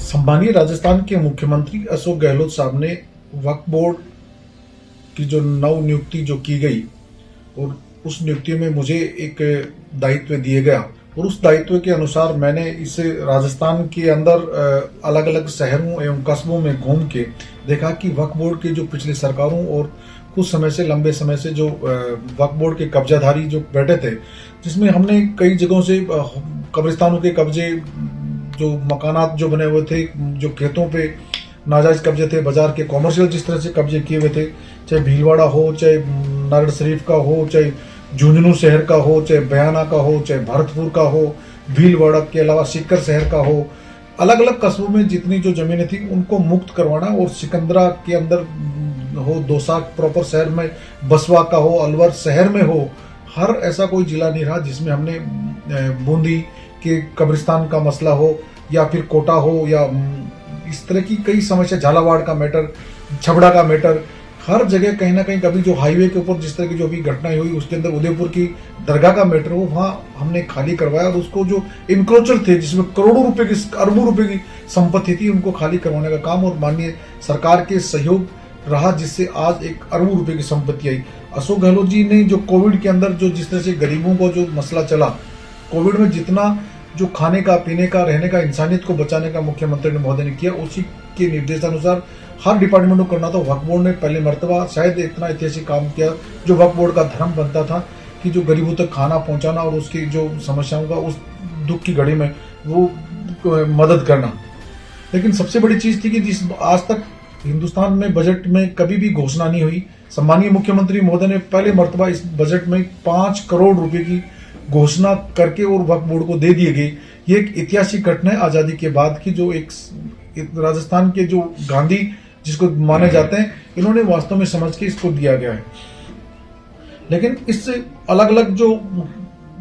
सम्मानीय राजस्थान के मुख्यमंत्री अशोक गहलोत साहब ने वक्फ बोर्ड की जो नव नियुक्ति जो की गई और उस नियुक्ति में मुझे एक दायित्व दिए गया और उस दायित्व के अनुसार मैंने इस राजस्थान के अंदर अलग अलग शहरों एवं कस्बों में घूम के देखा कि वक्फ बोर्ड के जो पिछले सरकारों और कुछ समय से लंबे समय से जो वक्फ बोर्ड के कब्जाधारी जो बैठे थे, जिसमें हमने कई जगहों से कब्रिस्तानों के कब्जे, जो मकानात जो बने हुए थे, जो खेतों पे नाजायज कब्जे थे, बाजार के कॉमर्शियल जिस तरह से कब्जे किए हुए थे, चाहे भीलवाड़ा हो, चाहे नारायण शरीफ का हो, चाहे झुंझुनू शहर का हो, चाहे बयाना का हो, चाहे भरतपुर का हो, भीलवाड़ा के अलावा सीकर शहर का हो, अलग अलग कस्बों में जितनी जो जमीनें थी उनको मुक्त करवाना और सिकंदरा के अंदर हो, दौसा प्रॉपर शहर में, बसवा का हो, अलवर शहर में हो, हर ऐसा कोई जिला नहीं रहा जिसमें हमने बूंदी के कब्रिस्तान का मसला हो या फिर कोटा हो या इस तरह की कई समस्या, झालावाड़ का मैटर, छबड़ा का मैटर, हर जगह कहीं ना कहीं कभी जो हाईवे के ऊपर जिस तरह की जो भी घटनाएं हुई उसके अंदर उदयपुर की दरगाह का मैटर हो, वहां हमने खाली करवाया और उसको जो इंक्रोचर थे जिसमें करोड़ों रुपए की, अरबों रुपए की संपत्ति थी, उनको खाली करवाने का काम और माननीय सरकार के सहयोग रहा, जिससे आज एक अरबों रुपए की संपत्ति आई। अशोक गहलोत जी ने जो कोविड के अंदर जो जिस तरह से गरीबों को जो मसला चला, कोविड में जितना जो खाने का, पीने का, रहने का, इंसानियत को बचाने का मुख्यमंत्री ने महोदय ने किया, उसी के निर्देशानुसार हर डिपार्टमेंट को करना था। वक्फ बोर्ड ने पहले मर्तबा शायद इतना ऐतिहासिक काम किया, जो वक्फ बोर्ड का धर्म बनता था कि जो गरीबों तक खाना पहुंचाना और उसकी जो समस्याओं का उस दुख की घड़ी में वो मदद करना। लेकिन सबसे बड़ी चीज थी कि जिस आज तक हिंदुस्तान में बजट में कभी भी घोषणा नहीं हुई, सम्मानीय मुख्यमंत्री महोदय ने पहले मर्तबा इस बजट में 5 करोड़ रुपए की घोषणा करके और वक्फ बोर्ड को दे दिए गए। ये एक ऐतिहासिक घटना है आजादी के बाद की, जो एक राजस्थान के जो गांधी जिसको माने जाते हैं, इन्होंने वास्तव में समझ के इसको दिया गया है। लेकिन इससे अलग अलग जो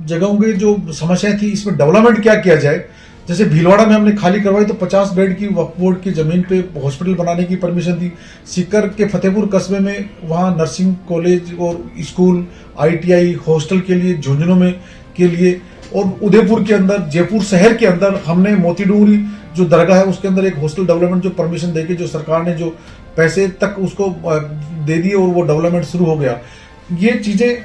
जगहों की जो समस्याएं थी, इसमें डेवलपमेंट क्या किया जाए। जैसे भीलवाड़ा में हमने खाली करवाई तो 50 बेड की वक्फ बोर्ड की जमीन पे हॉस्पिटल बनाने की परमिशन दी। सीकर के फतेहपुर कस्बे में वहां नर्सिंग कॉलेज और स्कूल, ITI हॉस्टल के लिए, झुंझुनू में के लिए, और उदयपुर के अंदर, जयपुर शहर के अंदर हमने मोतीडूंगरी जो दरगाह है उसके अंदर एक हॉस्टल डेवलपमेंट जो परमिशन देके जो सरकार ने जो पैसे तक उसको दे दिए और वो डेवलपमेंट शुरू हो गया। ये चीजें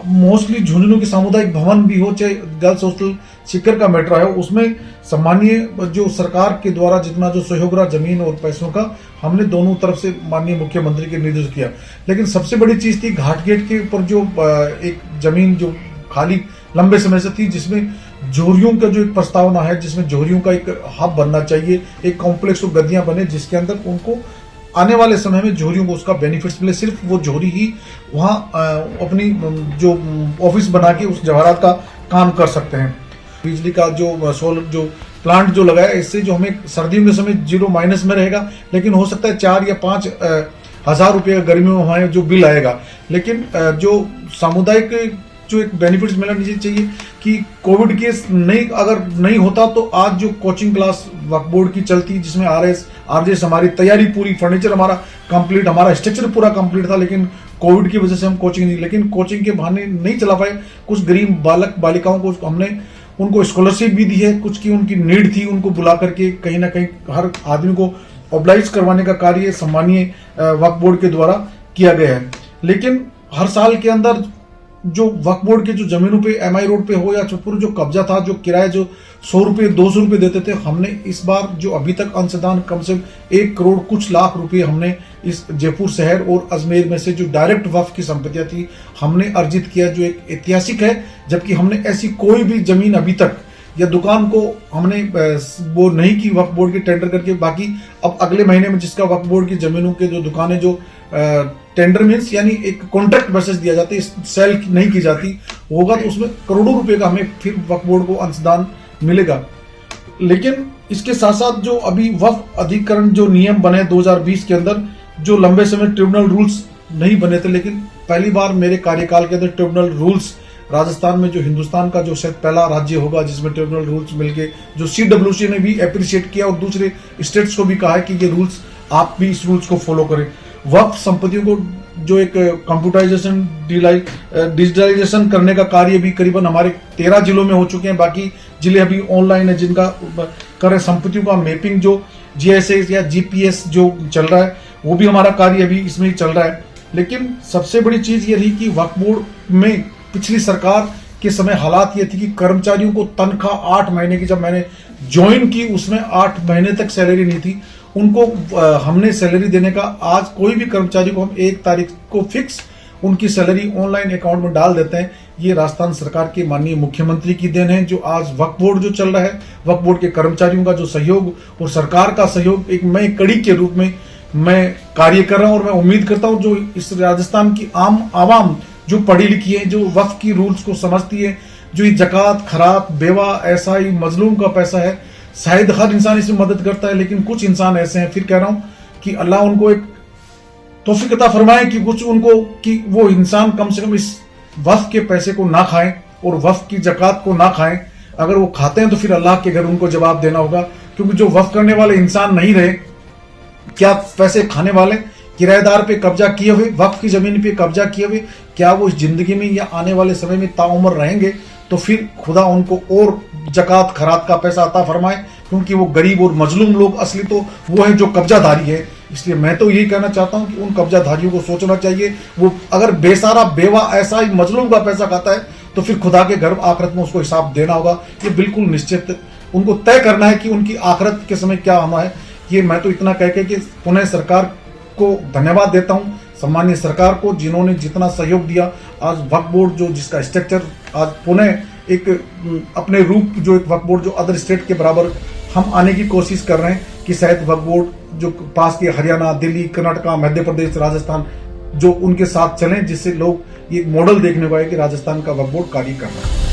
मोस्टली झुंझुनू के सामुदायिक भवन भी हो, चाहे गर्ल्स हॉस्टल सीकर का मेट्रो है, उसमें सम्मानीय जो सरकार के द्वारा जितना जो सहयोग रहा जमीन और पैसों का, हमने दोनों तरफ से माननीय मुख्यमंत्री के निर्देश किया। लेकिन सबसे बड़ी चीज थी घाट गेट के ऊपर जो एक जमीन जो खाली लंबे समय से थी, जिसमें जोहरियों का जो एक प्रस्तावना है, जिसमें जोहरियों का एक हब बनना चाहिए, एक कॉम्प्लेक्स ऑफ गद्दियां बने जिसके अंदर उनको आने वाले समय में जोहरियों को उसका बेनिफिट्स मिले। सिर्फ वो जोहरी ही वहां अपनी जो ऑफिस बना के उस जवाहरात का काम कर सकते हैं। बिजली का जो सोलर जो प्लांट जो लगाया, इससे जो हमें सर्दियों के समय 0- में रहेगा, लेकिन हो सकता है 4 या 5 हजार रुपये गर्मियों में हमारे जो बिल आएगा। लेकिन जो सामुदायिक जो एक बेनिफिट्स मिलना चाहिए कि कोविड केस अगर नहीं होता तो आज जो कोचिंग क्लास वक्फ बोर्ड की चलती, जिसमें RS हमारी तैयारी पूरी, फर्नीचर हमारा कंप्लीट, हमारा स्ट्रक्चर पूरा कंप्लीट था, लेकिन कोविड की वजह से हम कोचिंग नहीं, लेकिन कोचिंग के बहाने नहीं चला पाए। कुछ गरीब बालक बालिकाओं को हमने उनको स्कॉलरशिप भी दी है, कुछ की उनकी नीड थी, उनको बुला करके कहीं ना कहीं हर आदमी को ऑब्लाइज करवाने का कार्य सम्मानीय वक्फ बोर्ड के द्वारा किया गया है। लेकिन हर साल के अंदर जो वक्फ बोर्ड के जो जमीनों पे MI रोड पे हो या चुटपुर जो कब्जा था, जो किराया जो 100 रुपये 200 रुपये देते थे, हमने इस बार जो अभी तक अंशदान कम से 1 करोड़ कुछ लाख रुपए हमने इस जयपुर शहर और अजमेर में से जो डायरेक्ट वक्फ की संपत्तियां थी हमने अर्जित किया, जो एक ऐतिहासिक है। जबकि हमने ऐसी कोई भी जमीन अभी तक या दुकान को हमने वो नहीं की वक्फ बोर्ड के टेंडर करके। बाकी अब अगले महीने में जिसका वक्फ बोर्ड की जमीनों के जो दुकानें जो टेंडर मीन्स यानी एक कॉन्ट्रैक्ट बेसिस दिया जाता है, सेल नहीं की जाती होगा, तो उसमें करोड़ों रुपए का हमें फिर वक्फ बोर्ड को अंशदान मिलेगा। लेकिन इसके साथ साथ जो अभी वक्फ अधिकरण जो नियम बने 2020 के अंदर, जो लंबे समय ट्रिब्यूनल रूल्स नहीं बने थे, लेकिन पहली बार मेरे कार्यकाल के अंदर ट्रिब्यूनल रूल्स राजस्थान में, जो हिंदुस्तान का जो शायद पहला राज्य होगा जिसमें ट्रिब्यूनल रूल्स मिलके, जो CWC ने भी अप्रिशिएट किया और दूसरे स्टेट्स को भी कहा है कि ये रूल्स, आप भी इस रूल्स को फॉलो करें। वक्फ संपत्तियों को जो एक कंप्यूटराइजेशन डिजिटलाइजेशन करने का कार्य भी करीबन हमारे 13 जिलों में हो चुके हैं, बाकी जिले अभी ऑनलाइन है जिनका कर संपत्तियों का मैपिंग जो जीएसएस या जीपीएस जो चल रहा है वो भी हमारा कार्य अभी इसमें ही चल रहा है। लेकिन सबसे बड़ी चीज ये रही कि वक्फ बोर्ड में पिछली सरकार के समय हालात ये थी कि कर्मचारियों को तनख्वाह 8 महीने की, जब मैंने ज्वाइन की उसमें 8 महीने तक सैलरी नहीं थी उनको। हमने सैलरी देने का, आज कोई भी कर्मचारी को हम 1 तारीख को फिक्स उनकी सैलरी ऑनलाइन अकाउंट में डाल देते हैं। ये राजस्थान सरकार के माननीय मुख्यमंत्री की देन है। जो आज वक्फ बोर्ड जो चल रहा है, वक्फ बोर्ड के कर्मचारियों का जो सहयोग और सरकार का सहयोग, एक मैं कड़ी के रूप में मैं कार्य कर रहा हूं। और मैं उम्मीद करता हूं जो इस राजस्थान की आम आवाम जो पढ़ी लिखी है, जो वक्फ की रूल्स को समझती है, जो ये जकात, खरात, बेवा, ऐसा ही मजलूम का पैसा है, शायद हर इंसान इसमें मदद करता है, लेकिन कुछ इंसान ऐसे हैं, फिर कह रहा हूं कि अल्लाह उनको एक तौफीक अता फरमाए कि कुछ उनको, कि वो इंसान कम से कम इस वक्फ के पैसे को ना खाएं और वक्फ की जकात को ना खाएं। अगर वो खाते हैं तो फिर अल्लाह के घर उनको जवाब देना होगा, क्योंकि जो वक्फ करने वाले इंसान नहीं रहे, क्या पैसे खाने वाले, किराएदार पे कब्जा किए हुए, वक्फ की जमीन पे कब्जा किए हुए, क्या वो इस जिंदगी में या आने वाले समय में ताउम्र रहेंगे? तो फिर खुदा उनको और जकात खरात का पैसा अता फरमाए, क्योंकि वो गरीब और मजलूम लोग असली तो वो हैं जो कब्जाधारी है। इसलिए मैं तो यही कहना चाहता हूं कि उन कब्जाधारियों को सोचना चाहिए। वो अगर बेसारा, बेवा, ऐसा ही मजलूम का पैसा खाता है तो फिर खुदा के घर आखिरत में उसको हिसाब देना होगा। ये बिल्कुल निश्चित उनको तय करना है कि उनकी आखिरत के समय क्या होना है। ये मैं तो इतना कह के कि पुनः सरकार को धन्यवाद देता हूं, सम्मानीय सरकार को, जिन्होंने जितना सहयोग दिया। आज वक्फ बोर्ड जो जिसका स्ट्रक्चर आज पुनः एक अपने रूप, जो एक वक्फ बोर्ड जो अदर स्टेट के बराबर हम आने की कोशिश कर रहे हैं कि शायद वक्फ बोर्ड जो पास के हरियाणा, दिल्ली, कर्नाटका, मध्य प्रदेश, राजस्थान जो उनके साथ चलें, जिससे लोग ये मॉडल देखने को आए कि राजस्थान का वक्फ बोर्ड कार्य कर रहा है।